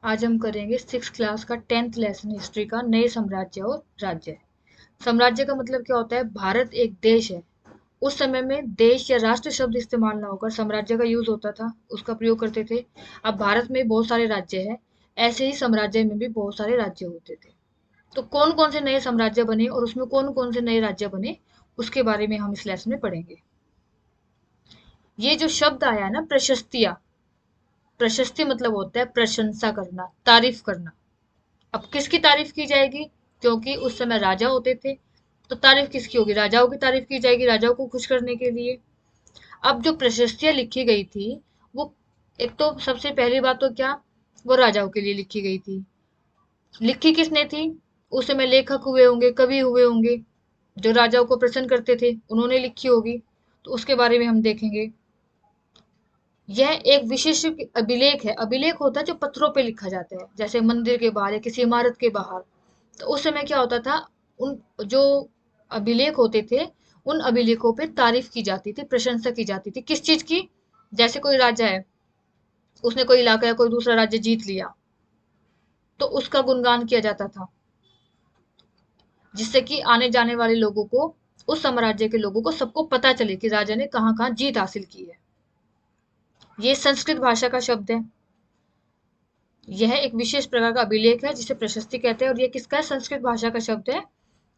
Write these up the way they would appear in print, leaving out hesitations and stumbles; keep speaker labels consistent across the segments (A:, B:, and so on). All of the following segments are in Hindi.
A: आज हम करेंगे 6 क्लास का 10th लेसन हिस्ट्री का नए साम्राज्य और राज्य। साम्राज्य का मतलब क्या होता है? भारत एक देश है। उस समय में देश या राष्ट्र शब्द इस्तेमाल ना होकर साम्राज्य का यूज होता था, उसका प्रयोग करते थे। अब भारत में बहुत सारे राज्य हैं, ऐसे ही साम्राज्य में भी बहुत सारे राज्य होते थे। तो कौन कौन से नए साम्राज्य बने और उसमें कौन कौन से नए राज्य बने, उसके बारे में हम इस लेसन में पढ़ेंगे। ये जो शब्द आया है ना, प्रशस्तियां, प्रशस्ति मतलब होता है प्रशंसा करना, तारीफ करना। अब किसकी तारीफ की जाएगी? क्योंकि उस समय राजा होते थे, तो तारीफ किसकी होगी? राजाओं की तारीफ की जाएगी, राजाओं को खुश करने के लिए। अब जो प्रशस्तियां लिखी गई थी, वो एक तो सबसे पहली बात तो क्या, वो राजाओं के लिए लिखी गई थी। लिखी किसने थी? उस समय लेखक हुए होंगे, कवि हुए होंगे, जो राजाओं को प्रसन्न करते थे, उन्होंने लिखी होगी। तो उसके बारे में हम देखेंगे। यह एक विशेष अभिलेख है। अभिलेख होता है जो पत्थरों पे लिखा जाता है, जैसे मंदिर के बाहर या किसी इमारत के बाहर। तो उस समय क्या होता था, उन जो अभिलेख होते थे, उन अभिलेखों पे तारीफ की जाती थी, प्रशंसा की जाती थी। किस चीज की? जैसे कोई राजा है, उसने कोई इलाका या कोई दूसरा राज्य जीत लिया, तो उसका गुणगान किया जाता था, जिससे कि आने जाने वाले लोगों को, उस साम्राज्य के लोगों को, सबको पता चले कि राजा ने कहाँ कहाँ जीत हासिल की है। ये संस्कृत भाषा का शब्द है। यह एक विशेष प्रकार का अभिलेख है जिसे प्रशस्ति कहते हैं, और यह किसका है? संस्कृत भाषा का शब्द है,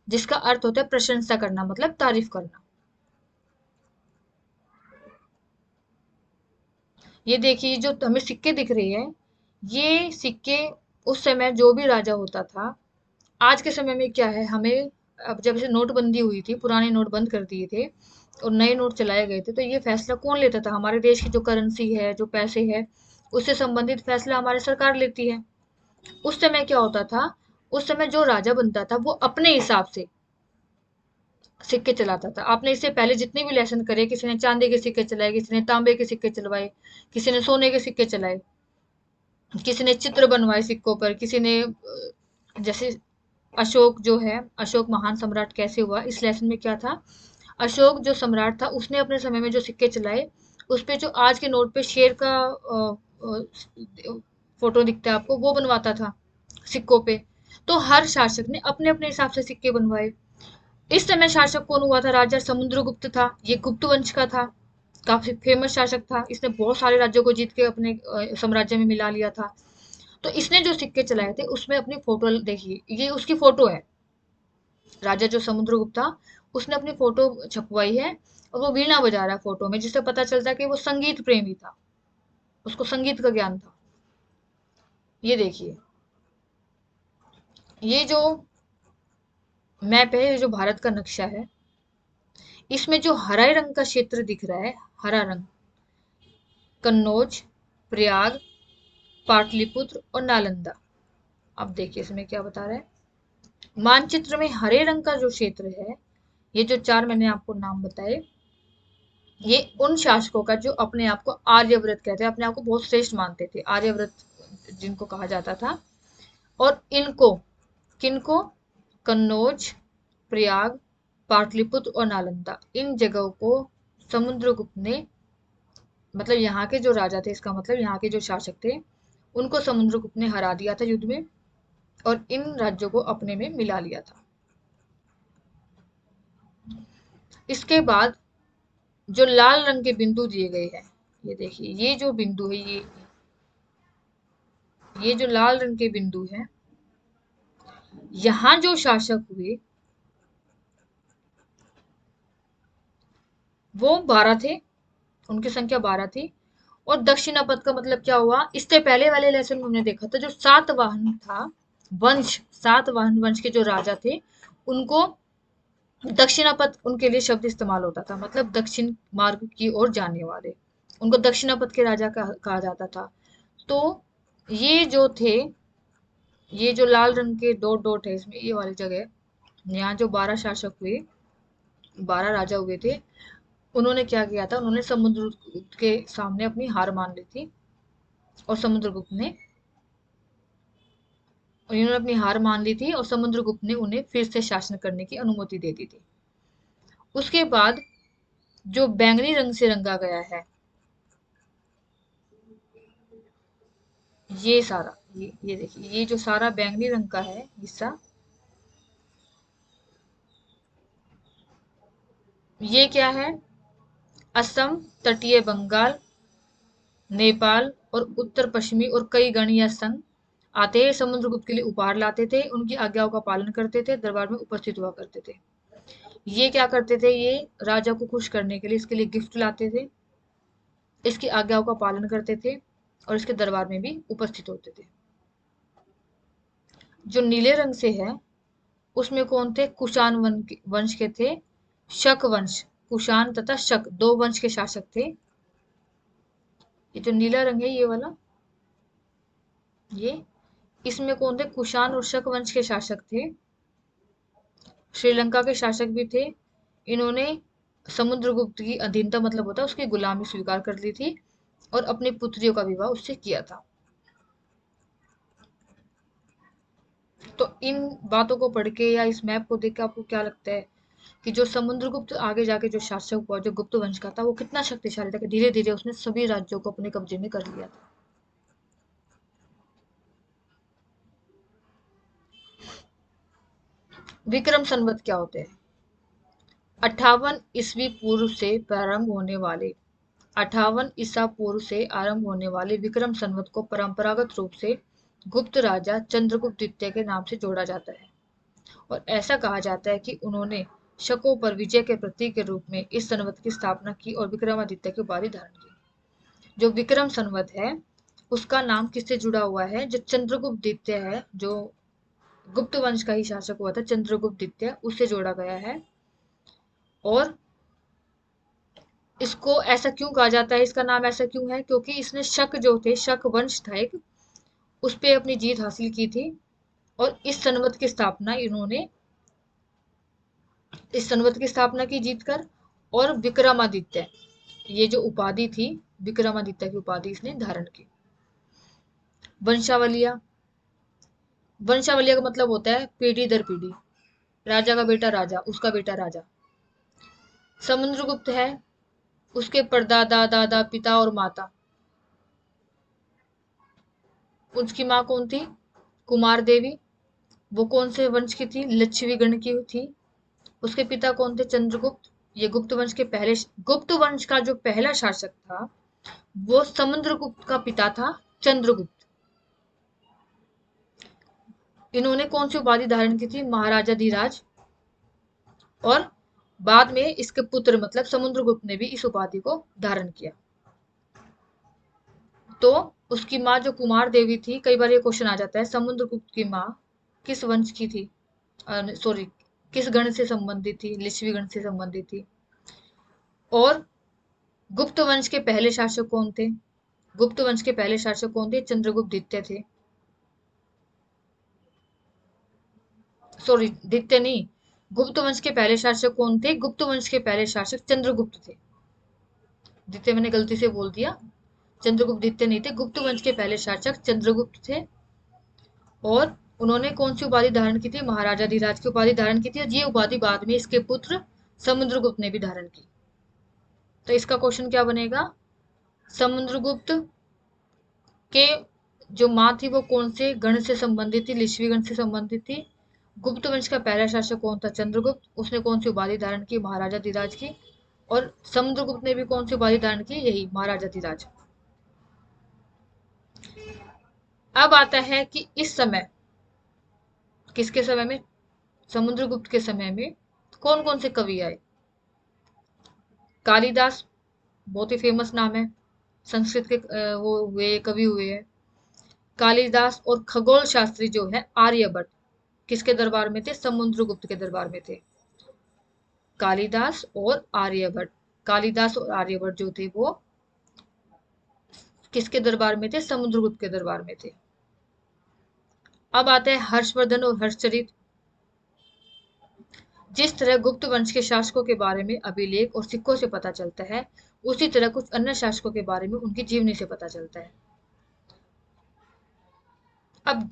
A: जिसका अर्थ होता है प्रशंसा करना, मतलब तारीफ करना। ये देखिए, जो हमें सिक्के दिख रहे हैं, ये सिक्के उस समय जो भी राजा होता था। आज के समय में क्या है, हमें अब जब से नोटबंदी हुई थी, पुराने नोट बंद कर दिए थे और नए नोट चलाए गए थे, तो ये फैसला कौन लेता था? हमारे देश की जो करेंसी है, जो पैसे है, उससे संबंधित फैसला हमारी सरकार लेती है। उस समय क्या होता था, उस समय जो राजा बनता था वो अपने हिसाब से सिक्के चलाता था। आपने इससे पहले जितने भी लेसन करे, किसी ने चांदी के सिक्के चलाए, किसी ने तांबे के सिक्के चलवाए, किसी ने सोने के सिक्के चलाए, किसी ने चित्र बनवाए सिक्कों पर, किसी ने जैसे अशोक जो है, अशोक महान सम्राट कैसे हुआ, इस लेसन में क्या था, अशोक जो सम्राट था, उसने अपने समय में जो सिक्के चलाए, उस पे जो आज के नोट पे शेर का फोटो दिखता है आपको, वो बनवाता था सिक्कों पे। तो हर शासक ने अपने अपने हिसाब से सिक्के बनवाए। इस समय शासक कौन हुआ था? राजा समुद्रगुप्त था। ये गुप्त वंश का था, काफी फेमस शासक था। इसने बहुत सारे राज्यों को जीत के अपने साम्राज्य में मिला लिया था। तो इसने जो सिक्के चलाए थे, उसमें अपनी फोटो देखिए, ये उसकी फोटो है। राजा जो समुद्रगुप्त था, उसने अपनी फोटो छपवाई है, और वो वीणा बजा रहा है फोटो में, जिससे पता चलता है कि वो संगीत प्रेमी था, उसको संगीत का ज्ञान था। ये देखिए, ये जो मैप है, ये जो भारत का नक्शा है, इसमें जो हरा रंग का क्षेत्र दिख रहा है, हरा रंग, कन्नौज, प्रयाग, पाटलिपुत्र और नालंदा। अब देखिए इसमें क्या बता रहा है। मानचित्र में हरे रंग का जो क्षेत्र है, ये जो चार मैंने आपको नाम बताए, ये उन शासकों का जो अपने आप को आर्यव्रत कहते हैं, अपने आप को बहुत श्रेष्ठ मानते थे, आर्यव्रत जिनको कहा जाता था। और इनको, किनको? कन्नौज, प्रयाग, पाटलिपुत्र और नालंदा, इन जगहों को समुद्रगुप्त ने, मतलब यहाँ के जो राजा थे, इसका मतलब यहाँ के जो शासक थे, उनको समुद्रगुप्त ने हरा दिया था युद्ध में, और इन राज्यों को अपने में मिला लिया था। इसके बाद जो लाल रंग के बिंदु दिए गए हैं, ये देखिए, ये जो बिंदु है, ये जो लाल रंग के बिंदु हैं, यहाँ जो शासक हुए वो 12 थे, उनकी संख्या 12 थी। और दक्षिणापथ का मतलब क्या हुआ? इससे पहले वाले लेसन में हमने देखा था, जो सातवाहन था वंश, सातवाहन वंश के जो राजा थे, उनको दक्षिणापथ, उनके लिए शब्द इस्तेमाल होता था, मतलब दक्षिण मार्ग की ओर जाने वाले, उनको दक्षिणापथ के राजा कहा जाता था। तो ये जो थे, ये जो लाल रंग के डॉट डॉट है इसमें, ये वाली जगह, यहाँ जो 12 शासक हुए, 12 राजा हुए थे, उन्होंने क्या किया था, उन्होंने समुद्रगुप्त के सामने अपनी हार मान ली थी, और समुद्रगुप्त ने, इन्होंने अपनी हार मान ली थी, और समुद्रगुप्त ने उन्हें फिर से शासन करने की अनुमति दे दी थी। उसके बाद जो बैंगनी रंग से रंगा गया है, ये सारा, ये देखिए, ये जो सारा बैंगनी रंग का है हिस्सा, ये क्या है? असम, तटीय बंगाल, नेपाल और उत्तर पश्चिमी और कई गण या संघ आते हैं, समुद्रगुप्त के लिए उपहार लाते थे, उनकी आज्ञाओं का पालन करते थे, दरबार में उपस्थित हुआ करते थे। ये क्या करते थे? ये राजा को खुश करने के लिए इसके लिए गिफ्ट लाते थे, इसकी आज्ञाओं का पालन करते थे और इसके दरबार में भी उपस्थित होते थे। जो नीले रंग से है उसमें कौन थे? कुषाण वंश के थे। शक वंश, कुषाण तथा शक दो वंश के शासक थे। ये जो नीला रंग है ये वाला, ये इसमें कौन थे? कुषाण और शक वंश के शासक थे। श्रीलंका के शासक भी थे। इन्होंने समुद्रगुप्त की अधीनता, मतलब होता है उसकी गुलामी, स्वीकार कर ली थी और अपनी पुत्रियों का विवाह उससे किया था। तो इन बातों को पढ़ के या इस मैप को देख के आपको क्या लगता है कि जो समुद्रगुप्त आगे जाके जो शासक हुआ, जो गुप्त वंश का था, वो कितना शक्तिशाली था कि धीरे धीरे उसने सभी राज्यों को अपने कब्जे में कर लिया था। विक्रम संवत क्या होते हैं? 58 ईस्वी पूर्व से प्रारंभ होने वाले 58 ईसा पूर्व से आरंभ होने वाले विक्रम संवत को परंपरागत रूप से गुप्त राजा चंद्रगुप्त द्वितीय के नाम से जोड़ा जाता है और ऐसा कहा जाता है कि उन्होंने शकों पर विजय के प्रतीक के रूप में इस संवत की स्थापना की और विक्रमादित्य की उपाधि धारण की। जो विक्रम संवत है उसका नाम किससे जुड़ा हुआ है? जो चंद्रगुप्त द्वितीय है, जो गुप्त वंश का ही शासक हुआ था, चंद्रगुप्त द्वितीय, उससे जोड़ा गया है। और इसको ऐसा क्यों कहा जाता है, इसका नाम ऐसा क्यों है? क्योंकि इसने शक जो थे, शक वंश था एक, उस पे अपनी जीत हासिल की थी और इस संवत की स्थापना की जीतकर। और विक्रमादित्य, ये जो उपाधि थी, विक्रमादित्य की उपाधि इसने धारण की। वंशावलिया, वंशावलिया का मतलब होता है पीढ़ी दर पीढ़ी, राजा का बेटा राजा, उसका बेटा राजा। समुद्रगुप्त है, उसके परदादा, दादा, पिता और माता, उसकी माँ कौन थी? कुमार देवी। वो कौन से वंश की थी? लिच्छवी गण की थी। उसके पिता कौन थे? चंद्रगुप्त। ये गुप्त वंश का जो पहला शासक था वो समुद्रगुप्त का पिता था, चंद्रगुप्त। इन्होंने कौन सी उपाधि धारण की थी? महाराजा धीराज। और बाद में इसके पुत्र मतलब समुद्रगुप्त ने भी इस उपाधि को धारण किया। तो उसकी माँ जो कुमार देवी थी, कई बार ये क्वेश्चन आ जाता है, समुद्रगुप्त की माँ किस वंश की थी? सॉरी, किस गण से संबंधित थी? लिच्छवी गण से संबंधित थी। और गुप्त वंश के पहले शासक कौन थे? गुप्त वंश के पहले शासक कौन थे? चंद्रगुप्त द्वितीय थे। सॉरी, द्वितीय नहीं, गुप्त वंश के पहले शासक कौन थे? गुप्त वंश के पहले शासक चंद्रगुप्त थे। द्वितीय मैंने गलती से बोल दिया, चंद्रगुप्त द्वितीय नहीं थे, गुप्त वंश के पहले शासक चंद्रगुप्त थे। और उन्होंने कौन सी उपाधि धारण की थी? महाराजा धीराज की उपाधि धारण की थी और ये उपाधि बाद में इसके पुत्र समुद्रगुप्त ने भी धारण की। तो इसका क्वेश्चन क्या बनेगा? समुद्रगुप्त के जो माँ थी वो कौन से गण से संबंधित थी? लिच्छवी गण से संबंधित थी। गुप्त वंश का पहला शासक कौन था? चंद्रगुप्त। उसने कौन सी उपाधि धारण की? महाराजा धीराज की। और समुद्रगुप्त ने भी कौन सी उपाधि धारण की? यही महाराजा धीराज। अब आता है कि इस समय, किसके समय में? समुद्रगुप्त के समय में कौन कौन से कवि आए? कालिदास, बहुत ही फेमस नाम है, संस्कृत के वो हुए, कवि हुए हैं कालिदास। और खगोल शास्त्री जो है आर्यभट्ट, किसके दरबार में थे? समुद्रगुप्त के दरबार में थे। कालिदास और आर्यभट्ट, कालिदास और आर्यभट्ट जो थे वो किसके दरबार में थे? समुद्रगुप्त के दरबार में थे। अब आते हैं हर्षवर्धन और हर्षचरित। जिस तरह गुप्त वंश के शासकों के बारे में अभिलेख और सिक्कों से पता चलता है, उसी तरह कुछ अन्य शासकों के बारे में उनकी जीवनी से पता चलता है। अब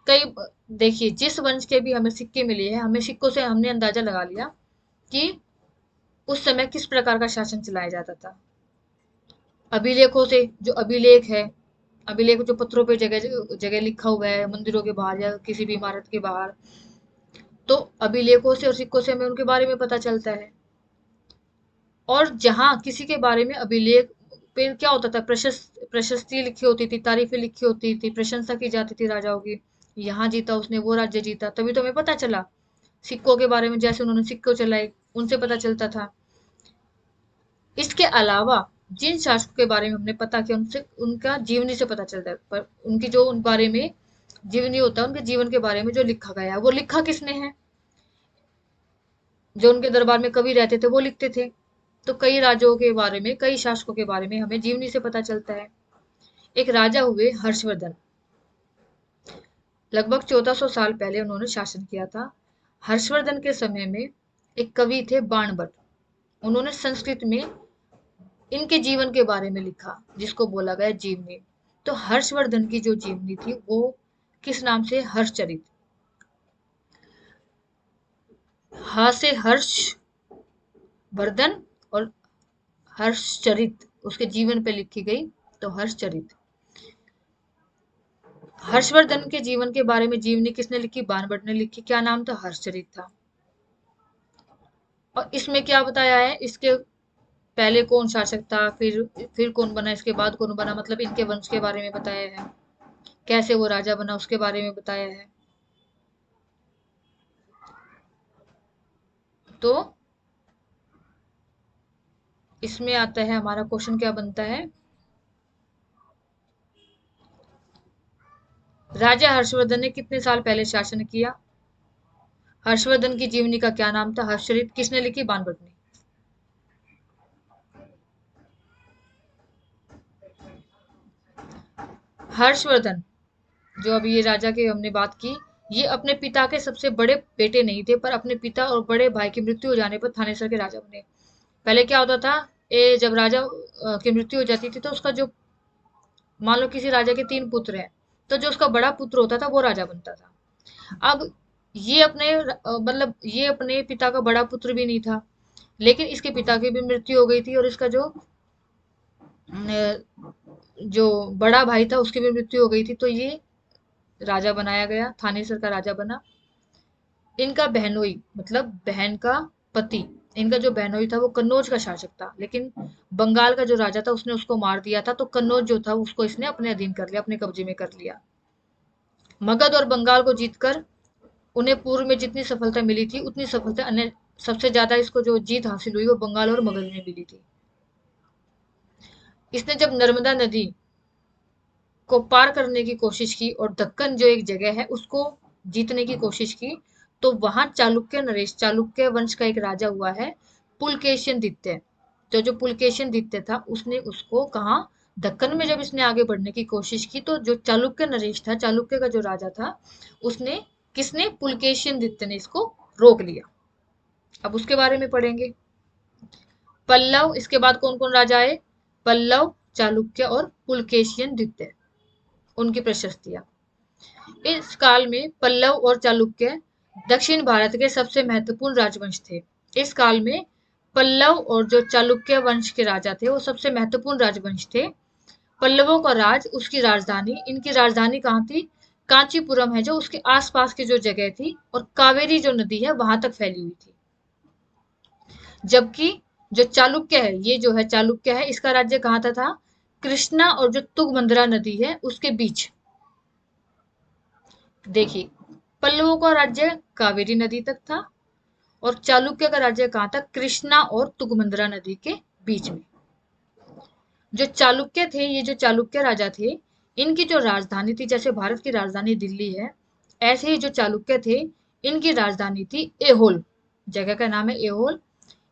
A: कई देखिए, जिस वंश के भी हमें सिक्के मिले हैं, हमें सिक्कों से हमने अंदाजा लगा लिया कि उस समय किस प्रकार का शासन चलाया जाता था। अभिलेखों से, जो अभिलेख है, अभिलेख जो पत्थरों पे जगह जगह लिखा हुआ है मंदिरों के बाहर या किसी भी इमारत के बाहर, तो अभिलेखों से और सिक्कों से हमें उनके बारे में पता चलता है। और जहाँ किसी के बारे में अभिलेख पे क्या होता था, प्रशस्ति लिखी होती थी, तारीफें लिखी होती थी, प्रशंसा की जाती थी राजाओं की, यहाँ जीता उसने, वो राज्य जीता, तभी तो हमें पता चला। सिक्कों के बारे में जैसे उन्होंने सिक्के चलाए, उनसे पता चलता था। इसके अलावा जिन शासकों के बारे में हमने पता किया, उनसे उनका जीवनी से पता चलता है, पर उनकी जो उन बारे में जीवनी होता है, उनके जीवन के बारे में जो लिखा गया है, वो लिखा किसने है? जो उनके दरबार में कवि रहते थे वो लिखते थे। तो कई राजाओं के बारे में, कई शासकों के बारे में हमें जीवनी से पता चलता है। एक राजा हुए हर्षवर्धन, लगभग 1400 साल पहले उन्होंने शासन किया था। हर्षवर्धन के समय में एक कवि थे बाणभट्ट, उन्होंने संस्कृत में इनके जीवन के बारे में लिखा, जिसको बोला गया जीवनी। तो हर्षवर्धन की जो जीवनी थी वो किस नाम से? हर्षचरित। हा से हर्ष वर्धन और हर्षचरित उसके जीवन पे लिखी गई, तो हर्षचरित। हर्षवर्धन के जीवन के बारे में जीवनी किसने लिखी? बाणभट्ट ने लिखी। क्या नाम था? हर्षचरित था। और इसमें क्या बताया है, इसके पहले कौन शासक था, फिर कौन बना, इसके बाद कौन बना, मतलब इनके वंश के बारे में बताया है, कैसे वो राजा बना उसके बारे में बताया है। तो इसमें आता है हमारा क्वेश्चन, क्या बनता है? राजा हर्षवर्धन ने कितने साल पहले शासन किया? हर्षवर्धन की जीवनी का क्या नाम था? हर्षचरित। किसने लिखी? बाणभट्ट ने। हर्षवर्धन, जो अभी ये राजा की हमने बात की, ये अपने पिता के सबसे बड़े बेटे नहीं थे, पर अपने पिता और बड़े भाई की मृत्यु हो जाने पर थानेसर के राजा बने। पहले क्या होता था, जब राजा की मृत्यु हो जाती थी तो उसका जो, मान लो किसी राजा के 3 पुत्र हैं, तो जो उसका बड़ा पुत्र होता था वो राजा बनता था। अब ये अपने मतलब ये अपने पिता का बड़ा पुत्र भी नहीं था, लेकिन इसके पिता की भी मृत्यु हो गई थी, और इसका जो बड़ा भाई था उसकी भी मृत्यु हो गई थी, तो ये राजा बनाया गया, थानेसर का राजा बना। इनका बहनोई, मतलब बहन का पति, इनका जो बहनोई था वो कन्नौज का शासक था, लेकिन बंगाल का जो राजा था उसने उसको मार दिया था, तो कन्नौज जो था उसको इसने अपने अधीन कर लिया, अपने कब्जे में कर लिया। मगध और बंगाल को जीतकर उन्हें पूर्व में जितनी सफलता मिली थी उतनी सफलता अन्य, सबसे ज्यादा इसको जो जीत हासिल हुई वो बंगाल और मगध में मिली थी। इसने जब नर्मदा नदी को पार करने की कोशिश की और दक्कन जो एक जगह है उसको जीतने की कोशिश की, तो वहां चालुक्य नरेश, चालुक्य वंश का एक राजा हुआ है पुलकेशिन दित्य। तो जो पुलकेशिन दित्य था उसने उसको कहा, दक्कन में जब इसने आगे बढ़ने की कोशिश की, तो जो चालुक्य नरेश था, चालुक्य का जो राजा था, उसने, किसने? पुलकेशिन दित्य ने इसको रोक लिया। अब उसके बारे में पढ़ेंगे। पल्लव, इसके बाद कौन कौन राजा आए? पल्लव, चालुक्य और पुलकेशियन द्वितीय, उनकी प्रशस्तियां। इस काल में पल्लव और चालुक्य दक्षिण भारत के सबसे महत्वपूर्ण राजवंश थे। इस काल में पल्लव और जो चालुक्य वंश के राजा थे वो सबसे महत्वपूर्ण राजवंश थे। पल्लवों का राज, उसकी राजधानी, इनकी राजधानी कहाँ थी? कांचीपुरम है जो उसके आसपास की जो जगह थी, और कावेरी जो नदी है वहां तक फैली हुई थी। जबकि जो चालुक्य है, ये जो है चालुक्य है, इसका राज्य कहाँ था? कृष्णा और जो तुंगभद्रा नदी है उसके बीच। देखिए, पल्लवों का राज्य कावेरी नदी तक था, और चालुक्य का राज्य कहाँ था? कृष्णा और तुंगभद्रा नदी के बीच में। जो चालुक्य थे, ये जो चालुक्य राजा थे, इनकी जो राजधानी थी, जैसे भारत की राजधानी दिल्ली है, ऐसे ही जो चालुक्य थे, इनकी राजधानी थी एहोल। जगह का नाम है एहोल।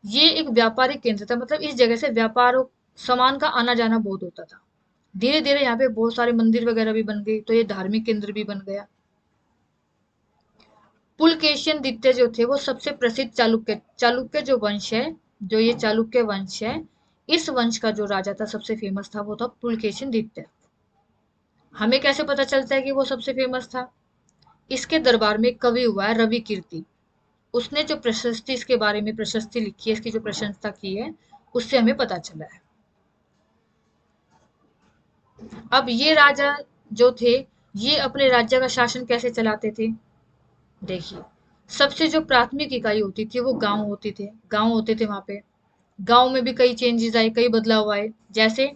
A: ये एक व्यापारिक केंद्र था, मतलब इस जगह से व्यापार और सामान का आना जाना बहुत होता था। धीरे धीरे यहाँ पे बहुत सारे मंदिर वगैरह भी बन गए, तो ये धार्मिक केंद्र भी बन गया। पुलकेशियन द्वितीय जो थे वो सबसे प्रसिद्ध चालुक्य, चालुक्य जो वंश है, जो ये चालुक्य वंश है, इस वंश का जो राजा था सबसे फेमस था, वो था पुलकेशिन द्वितीय। हमें कैसे पता चलता है कि वो सबसे फेमस था? इसके दरबार में कवि हुआ है रवि कीर्ति, उसने जो प्रशस्ति इसके बारे में प्रशस्ति लिखी है, इसकी जो प्रशंसा की है, उससे हमें पता चला है। अब ये राजा जो थे, ये अपने राज्य का शासन कैसे चलाते थे? देखिए, सबसे जो प्राथमिक इकाई होती थी वो गांव होते थे वहां पे। गांव में भी कई चेंजेस आए, कई बदलाव आए। जैसे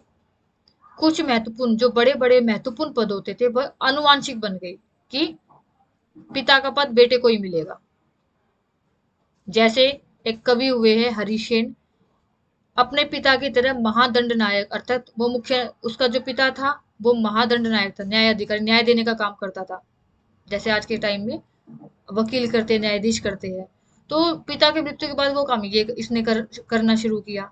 A: कुछ महत्वपूर्ण, जो बड़े बड़े महत्वपूर्ण पद होते थे वह आनुवांशिक बन गए, कि पिता का पद बेटे को ही मिलेगा। जैसे एक कवि हुए हैं हरिसेन, अपने पिता की तरह महादंड नायक, अर्थात वो मुख्य, उसका जो पिता था वो महादंड नायक था, न्यायाधिकारी, न्याय देने का काम करता था। जैसे आज के टाइम में वकील करते, न्यायाधीश करते हैं। तो पिता की मृत्यु के बाद वो काम ये इसने करना शुरू किया।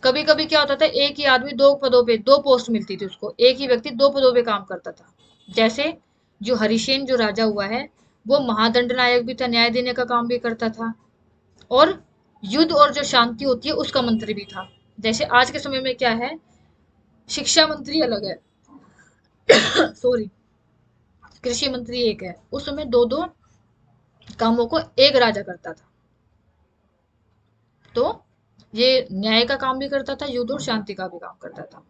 A: कभी कभी क्या होता था, एक ही आदमी दो पदों पे, दो पोस्ट मिलती थी उसको, एक ही व्यक्ति दो पदों पे काम करता था। जैसे जो हरिसेन जो राजा हुआ है, वो महादंड नायक भी था, न्याय देने का काम भी करता था, और युद्ध और जो शांति होती है उसका मंत्री भी था। जैसे आज के समय में क्या है, शिक्षा मंत्री अलग है, सॉरी, कृषि मंत्री एक है। उस समय दो दो कामों को एक राजा करता था। तो ये न्याय का काम भी करता था, युद्ध और शांति का भी काम करता था।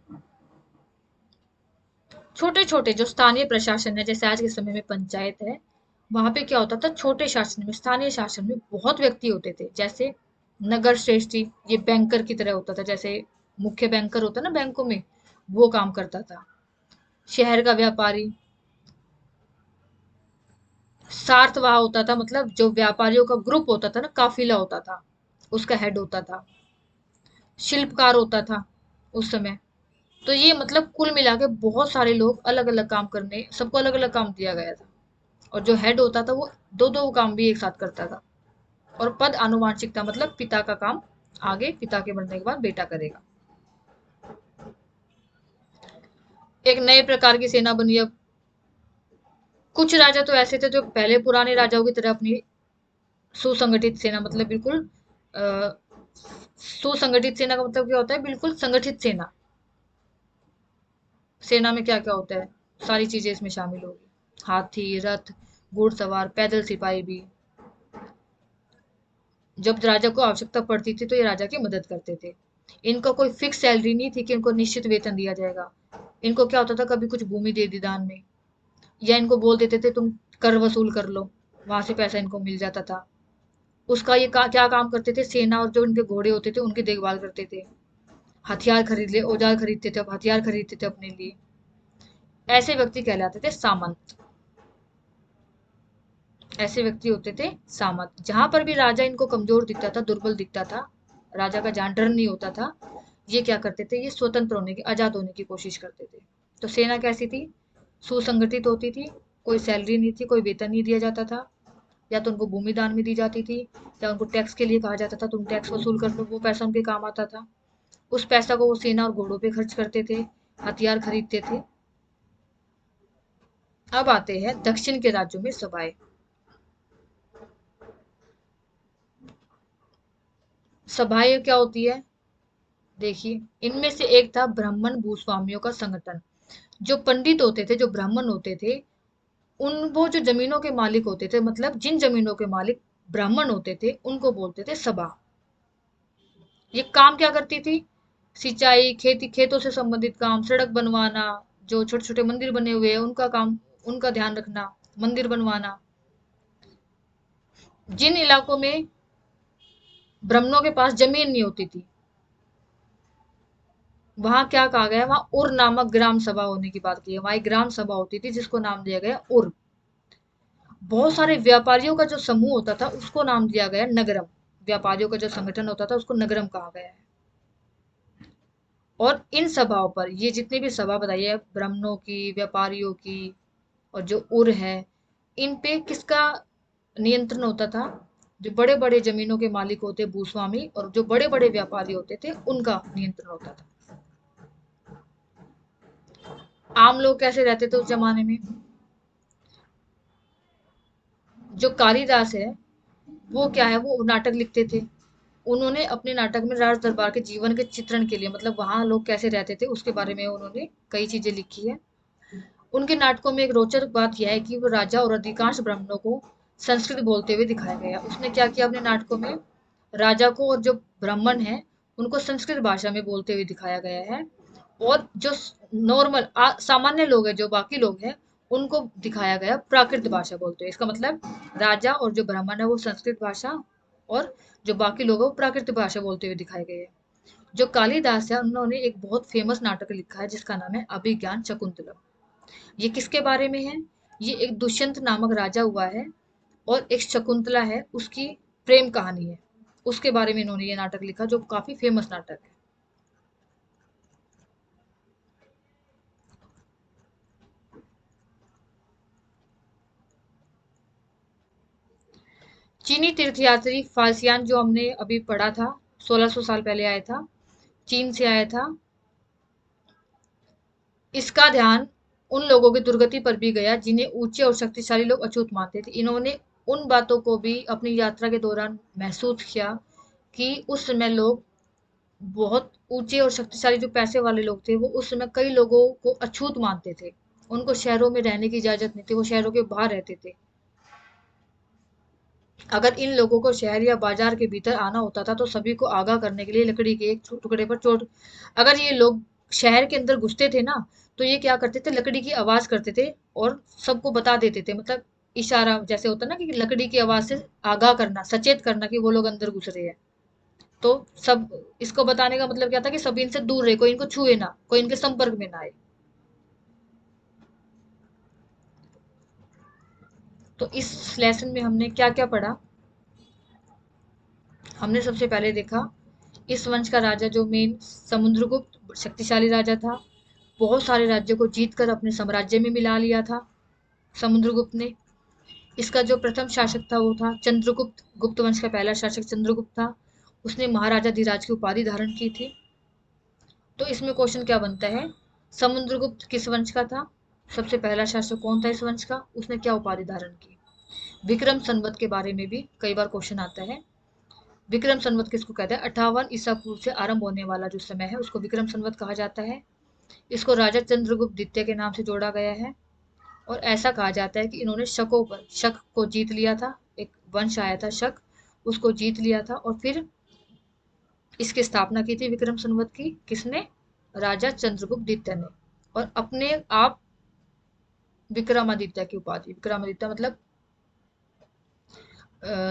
A: छोटे छोटे जो स्थानीय प्रशासन है, जैसे आज के समय में पंचायत है, वहां पे क्या होता था, छोटे शासन में, स्थानीय शासन में बहुत व्यक्ति होते थे। जैसे नगर श्रेष्ठी, ये बैंकर की तरह होता था, जैसे मुख्य बैंकर होता है ना बैंकों में, वो काम करता था। शहर का व्यापारी, सार्थ वहा होता था, मतलब जो व्यापारियों का ग्रुप होता था ना, काफिला होता था, उसका हेड होता था। शिल्पकार होता था उस समय। तो ये मतलब कुल मिला के बहुत सारे लोग अलग अलग काम करने, सबको अलग अलग काम दिया गया था। और जो हेड होता था वो दो दो काम भी एक साथ करता था। और पद आनुवांशिक था, मतलब पिता का काम आगे, पिता के मरने के बाद बेटा करेगा। एक नए प्रकार की सेना बनी अब। कुछ राजा तो ऐसे थे जो पहले पुराने राजाओं की तरह अपनी सुसंगठित सेना, मतलब बिल्कुल सुसंगठित सेना का मतलब क्या होता है, बिल्कुल संगठित सेना। सेना में क्या क्या होता है, सारी चीजें इसमें शामिल होगी, हाथी, रथ, घुड़सवार, पैदल सिपाही भी। जब राजा को आवश्यकता पड़ती थी तो ये राजा की मदद करते थे। इनका कोई फिक्स सैलरी नहीं थी कि इनको निश्चित वेतन दिया जाएगा। इनको क्या होता था, कभी कुछ भूमि दे दी दान में, या इनको बोल देते थे तुम कर वसूल कर लो, वहां से पैसा इनको मिल जाता था। उसका ये क्या काम करते थे, सेना और जो इनके घोड़े होते थे उनकी देखभाल करते थे। हथियार खरीद ले, औजार खरीदते थे, हथियार खरीदते थे अपने लिए। ऐसे व्यक्ति कहलाते थे सामंत। ऐसे व्यक्ति होते थे सामंत। जहां पर भी राजा इनको कमजोर दिखता था, दुर्बल दिखता था, राजा का जहां डर नहीं होता था, ये क्या करते थे, ये स्वतंत्र होने की, आजाद होने की कोशिश करते थे। तो सेना कैसी थी, सुसंगठित होती थी, कोई सैलरी नहीं थी, कोई वेतन नहीं दिया जाता था, या तो उनको भूमि दान में दी जाती थी, या उनको टैक्स के लिए कहा जाता था तुम टैक्स वसूल कर लो, वो पैसा उनके काम आता था। उस पैसा को वो सेना और घोड़ों पे खर्च करते थे, हथियार खरीदते थे। अब आते हैं दक्षिण के राज्यों में सभाएं। सभाएं क्या होती है, देखिए, इनमें से एक था ब्राह्मण भूस्वामियों का संगठन। जो पंडित होते थे, जो ब्राह्मण होते थे, उन वो जो जमीनों के मालिक होते थे, मतलब जिन जमीनों के मालिक ब्राह्मण होते थे, उनको बोलते थे सभा। ये काम क्या करती थी, सिंचाई, खेती, खेतों से संबंधित काम, सड़क बनवाना, जो छोटे छोटे मंदिर बने हुए हैं उनका काम, उनका ध्यान रखना, मंदिर बनवाना। जिन इलाकों में ब्राह्मणों के पास जमीन नहीं होती थी, वहां क्या कहा गया, वहां उर नामक ग्राम सभा होने की बात की है। वहां एक ग्राम सभा होती थी जिसको नाम दिया गया उर। बहुत सारे व्यापारियों का जो समूह होता था उसको नाम दिया गया नगरम। व्यापारियों का जो संगठन होता था उसको नगरम कहा गया है। और इन सभाओं पर, ये जितनी भी सभा बताई है, ब्राह्मणों की, व्यापारियों की, और जो उर है, इन पे किसका नियंत्रण होता था, जो बड़े बड़े जमीनों के मालिक होते भूस्वामी, और जो बड़े बड़े व्यापारी होते थे उनका नियंत्रण होता था। आम लोग कैसे रहते थे उस जमाने में, जो कालिदास है वो क्या है, वो नाटक लिखते थे। उन्होंने अपने नाटक में राज दरबार के जीवन के चित्रण के लिए, मतलब वहां लोग कैसे रहते थे उसके बारे में उन्होंने कई चीजें लिखी है। उनके नाटकों में एक रोचक बात यह है कि वो राजा और अधिकांश ब्राह्मणों को संस्कृत बोलते हुए दिखाया गया। उसने क्या किया अपने नाटकों में, राजा को और जो ब्राह्मण है उनको संस्कृत भाषा में बोलते हुए दिखाया गया है। और जो नॉर्मल सामान्य लोग हैं, जो बाकी लोग हैं, उनको दिखाया गया प्राकृत भाषा बोलते हैं। इसका मतलब राजा और जो ब्राह्मण है वो संस्कृत भाषा, और जो बाकी लोग हैं वो प्राकृत भाषा बोलते हुए दिखाए गए हैं। जो कालिदास है उन्होंने एक बहुत फेमस नाटक लिखा है जिसका नाम है अभिज्ञान शकुंतलम। ये किसके बारे में है? ये एक दुष्यंत नामक राजा हुआ है और एक शकुंतला है, उसकी प्रेम कहानी है। उसके बारे में इन्होंने ये नाटक लिखा जो काफी फेमस नाटक है। चीनी तीर्थयात्री फासियान जो हमने अभी पढ़ा था, 1600 साल पहले आया था, चीन से आया था। इसका ध्यान उन लोगों की दुर्गति पर भी गया जिन्हें ऊंचे और शक्तिशाली लोग अछूत मानते थे। इन्होंने उन बातों को भी अपनी यात्रा के दौरान महसूस किया कि उस समय लोग बहुत ऊंचे और शक्तिशाली जो पैसे वाले लोग थे वो उस समय कई लोगों को अछूत मानते थे। उनको शहरों में रहने की इजाजत नहीं थी, वो शहरों के बाहर रहते थे। अगर इन लोगों को शहर या बाजार के भीतर आना होता था तो सभी को आगाह करने के लिए लकड़ी के एक टुकड़े पर चोट, अगर ये लोग शहर के अंदर घुसते थे ना, तो ये क्या करते थे, लकड़ी की आवाज करते थे और सबको बता देते थे, मतलब इशारा जैसे होता ना कि लकड़ी की आवाज से आगाह करना, सचेत करना कि वो लोग अंदर घुस रहे हैं। तो सब इसको बताने का मतलब क्या था कि सभी इनसे दूर रहे, कोई इनको छुए ना, कोई इनके संपर्क में ना आए। तो इस लेसन में हमने क्या क्या पढ़ा? हमने सबसे पहले देखा इस वंश का राजा जो मेन समुद्रगुप्त शक्तिशाली राजा था। बहुत सारे राज्यों को जीतकर अपने साम्राज्य में मिला लिया था समुद्रगुप्त ने। इसका जो प्रथम शासक था वो था चंद्रगुप्त, गुप्त वंश का पहला शासक चंद्रगुप्त था। उसने महाराजा धीराज की उपाधि धारण की थी। तो इसमें क्वेश्चन क्या बनता है, समुद्रगुप्त किस वंश का था, सबसे पहला शासक कौन था इस वंश का, उसने क्या उपाधि धारण की। विक्रम संवत के बारे में भी कई बार क्वेश्चन आता है। विक्रम संवत किसको कहते हैं? 58 ईसा पूर्व से आरंभ होने वाला जो समय है उसको विक्रम संवत कहा जाता है। इसको राजा चंद्रगुप्त द्वितीय के नाम से जोड़ा गया है। और ऐसा कहा जाता है कि इन्होंने शकों पर, शक को जीत लिया था। एक वंश आया था शक, उसको जीत लिया था और फिर इसकी स्थापना की थी विक्रम संवत की। किसने? राजा चंद्रगुप्त द्वितीय ने। और अपने आप विक्रमादित्य की उपाधि, विक्रमादित्य मतलब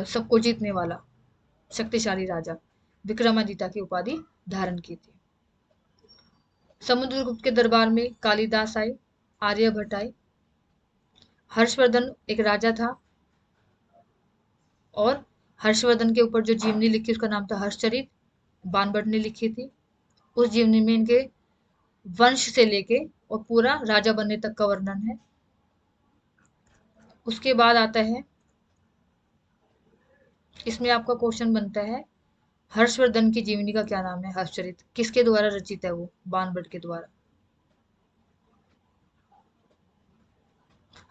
A: सबको जीतने वाला शक्तिशाली राजा, विक्रमादित्य की उपाधि धारण की थी। समुद्रगुप्त के दरबार में कालिदास आए, आर्यभट्ट आए, हर्षवर्धन एक राजा था, और हर्षवर्धन के ऊपर जो जीवनी लिखी उसका नाम था हर्षचरित, बाणभट्ट ने लिखी थी। उस जीवनी में इनके वंश से लेके और पूरा राजा बनने तक का वर्णन है। उसके बाद आता है, इसमें आपका क्वेश्चन बनता है हर्षवर्धन की जीवनी का क्या नाम है? हर्षचरित किसके द्वारा रचित है? वो बाणभट्ट के द्वारा।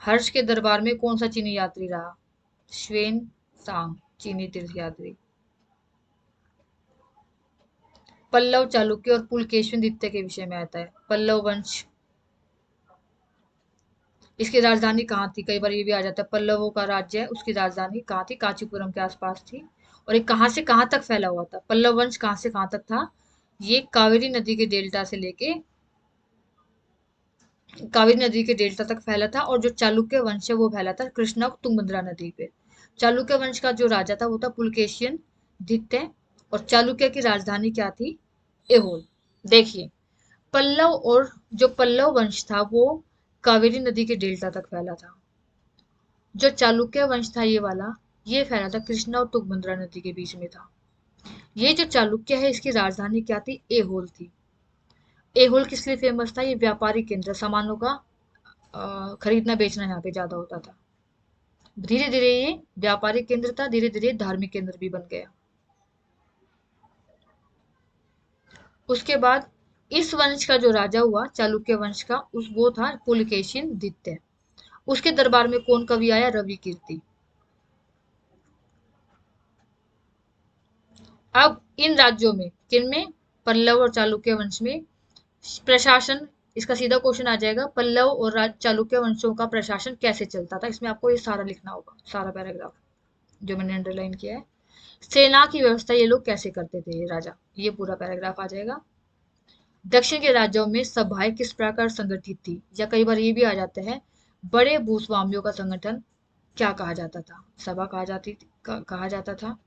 A: हर्ष के दरबार में कौन सा चीनी यात्री रहा? श्वेन सांग चीनी तीर्थ यात्री। पल्लव, चालुक्य और पुलकेशिन द्वितीय के विषय में आता है। पल्लव वंश, इसकी राजधानी कहाँ थी? कई बार ये भी आ जाता है, पल्लवों का राज्य है उसकी राजधानी कहाँ थी? कांचीपुरम के आसपास थी। और ये कहाँ से कहाँ तक फैला हुआ था? पल्लव वंश कहाँ से कहाँ तक था? ये कावेरी नदी के डेल्टा से लेके, कावेरी नदी के डेल्टा तक फैला था। और जो चालुक्य वंश है वो फैला था कृष्णा और तुंगभद्रा नदी पे। चालुक्य वंश का जो राजा था वो था पुलकेशियन द्वितीय। और चालुक्य की राजधानी क्या थी? एहोल। देखिए, पल्लव और जो पल्लव वंश था वो कावेरी नदी के डेल्टा तक फैला था। जो चालुक्य वंश था ये वाला, ये फैला था कृष्णा और तुंगभद्रा नदी के बीच में था। ये जो चालुक्य है इसकी राजधानी क्या थी? एहोल थी। एहोल किस लिए फेमस था? ये व्यापारिक केंद्र, सामानों का खरीदना बेचना यहाँ पे ज्यादा होता था। धीरे धीरे ये व्यापारिक केंद्र था, धीरे धीरे धार्मिक केंद्र भी बन गया। उसके बाद इस वंश का जो राजा हुआ चालुक्य वंश का, उस वो था पुलकेशिन द्वितीय। उसके दरबार में कौन कवि आया? रवि कीर्ति। अब इन राज्यों में, किन में? पल्लव और चालुक्य वंश में प्रशासन, इसका सीधा क्वेश्चन आ जाएगा, पल्लव और चालुक्य वंशों का प्रशासन कैसे चलता था? इसमें आपको ये सारा लिखना होगा, सारा पैराग्राफ जो मैंने अंडरलाइन किया है। सेना की व्यवस्था ये लोग कैसे करते थे, ये राजा, ये पूरा पैराग्राफ आ जाएगा। दक्षिण के राज्यों में सभाएं किस प्रकार संगठित थी, या कई बार ये भी आ जाता है, बड़े भूस्वामियों का संगठन क्या कहा जाता था, सभा कहा जाता था।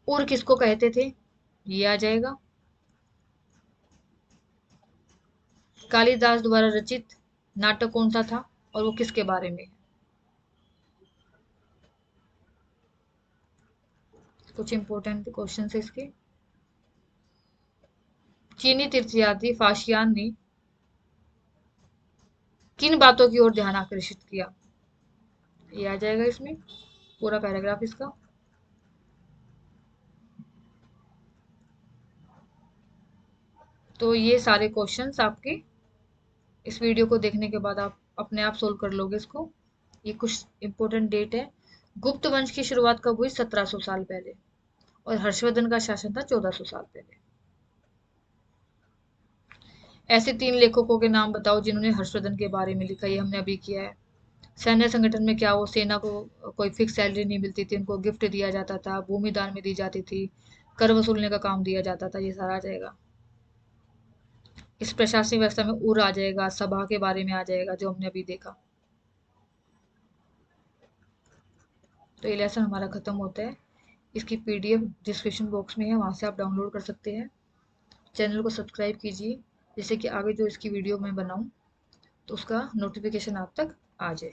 A: उर किसको कहते थे, ये आ जाएगा। कालिदास द्वारा रचित नाटक कौन सा था और वो किसके बारे में है? कुछ इंपॉर्टेंट क्वेश्चन है इसके। चीनी तीर्थयात्री फाशियान ने किन बातों की ओर ध्यान आकर्षित किया, ये आ जाएगा इसमें पूरा पैराग्राफ इसका। तो ये सारे क्वेश्चंस आपके इस वीडियो को देखने के बाद आप अपने आप सोल्व कर लोगे इसको। ये कुछ इंपॉर्टेंट डेट है। गुप्त वंश की शुरुआत कब हुई, 1700 साल पहले, और हर्षवर्धन का शासन था 1400 साल पहले। ऐसे 3 लेखकों के नाम बताओ जिन्होंने हर्षवर्धन के बारे में लिखा, ये हमने अभी किया है। सैन्य संगठन में क्या वो सेना को कोई फिक्स सैलरी नहीं मिलती थी, उनको गिफ्ट दिया जाता था, भूमि दान में दी जाती थी, कर वसूलने का काम दिया जाता था, ये सारा आ जाएगा। इस प्रशासनिक व्यवस्था में उर आ जाएगा, सभा के बारे में आ जाएगा जो हमने अभी देखा। तो ये लेसन हमारा खत्म होता है। इसकी पीडीएफ डिस्क्रिप्शन बॉक्स में है, वहां से आप डाउनलोड कर सकते हैं। चैनल को सब्सक्राइब कीजिए जिससे कि आगे जो इसकी वीडियो मैं बनाऊं तो उसका नोटिफिकेशन आप तक आ जाए।